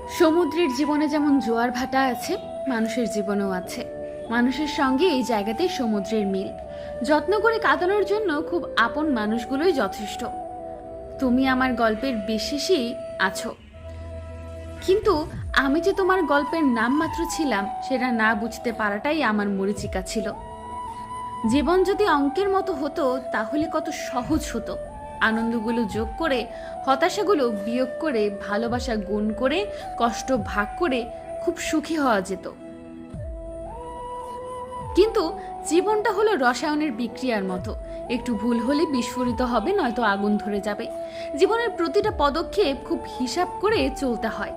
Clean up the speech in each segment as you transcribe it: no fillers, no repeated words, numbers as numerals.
সমুদ্রের জীবনে যেমন জোয়ার ভাটা আছে, মানুষের জীবনেও আছে। মানুষের সঙ্গে এই জায়গাতেই সমুদ্রের মিল। যত্ন করে কাটানোর জন্য খুব আপন মানুষগুলোই যথেষ্ট। তুমি আমার গল্পের বিশেষই আছো, কিন্তু আমি যে তোমার গল্পের নাম মাত্র ছিলাম সেটা না বুঝতে পারাটাই আমার মরীচিকা ছিল। জীবন যদি অঙ্কের মতো হতো তাহলে কত সহজ হতো। আনন্দগুলো যোগ করে, হতাশাগুলো বিয়োগ করে, ভালোবাসা গুণ করে, কষ্ট ভাগ করে খুব সুখী হওয়া যেত। কিন্তু জীবনটা হলো রসায়নের বিক্রিয়ার মতো, একটু ভুল হলে বিস্ফোরিত হবে, নয়তো আগুন ধরে যাবে। জীবনের প্রতিটা পদক্ষেপ খুব হিসাব করে চলতে হয়।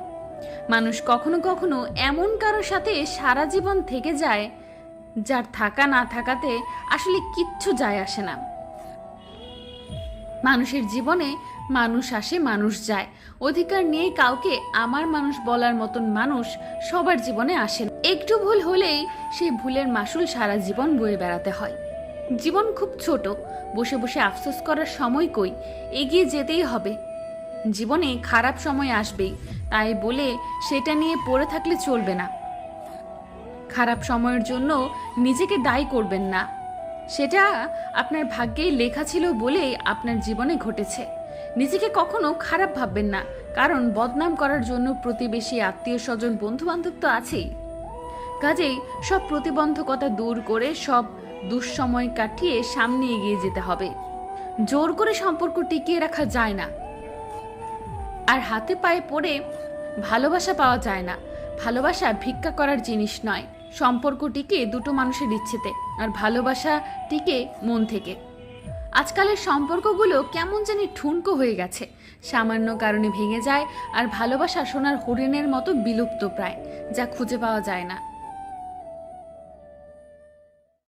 মানুষ কখনো কখনো এমন কারোর সাথে সারা জীবন থেকে যায় যার থাকা না থাকাতে আসলে কিচ্ছু যায় আসে না। মানুষের জীবনে মানুষ আসে, মানুষ যায়। অধিকার নিয়ে কাউকে আমার মানুষ বলার মতন মানুষ সবার জীবনে আসে না। একটু ভুল হলেই সেই ভুলের মাসুল সারা জীবন বয়ে বেড়াতে হয়। জীবন খুব ছোট, বসে বসে আফসোস করার সময় কই, এগিয়ে যেতেই হবে। জীবনে খারাপ সময় আসবেই, তাই বলে সেটা নিয়ে পড়ে থাকলে চলবে না। খারাপ সময়ের জন্য নিজেকে দায়ী করবেন না, সেটা আপনার ভাগ্যেই লেখা ছিল বলেই আপনার জীবনে ঘটেছে। নিজেকে কখনো খারাপ ভাববেন না, কারণ বদনাম করার জন্য প্রতিবেশী, আত্মীয় স্বজন, বন্ধু বান্ধব তো আছেই। কাজেই সব প্রতিবন্ধকতা দূর করে, সব দুঃসময় কাটিয়ে সামনে এগিয়ে যেতে হবে। জোর করে সম্পর্ক টিকিয়ে রাখা যায় না, আর হাতে পায়ে পড়ে ভালোবাসা পাওয়া যায় না। ভালোবাসা ভিক্ষা করার জিনিস নয়। সম্পর্ক টিকে দুটো মানুষের ইচ্ছেতে, আর ভালোবাসা টিকে মন থেকে। আজকালের সম্পর্কগুলো কেমন জানি ঠুনকো হয়ে গেছে, সামান্য কারণে ভেঙে যায়। আর ভালোবাসা সোনার হরিণের মতো বিলুপ্ত প্রায়, যা খুঁজে পাওয়া যায় না।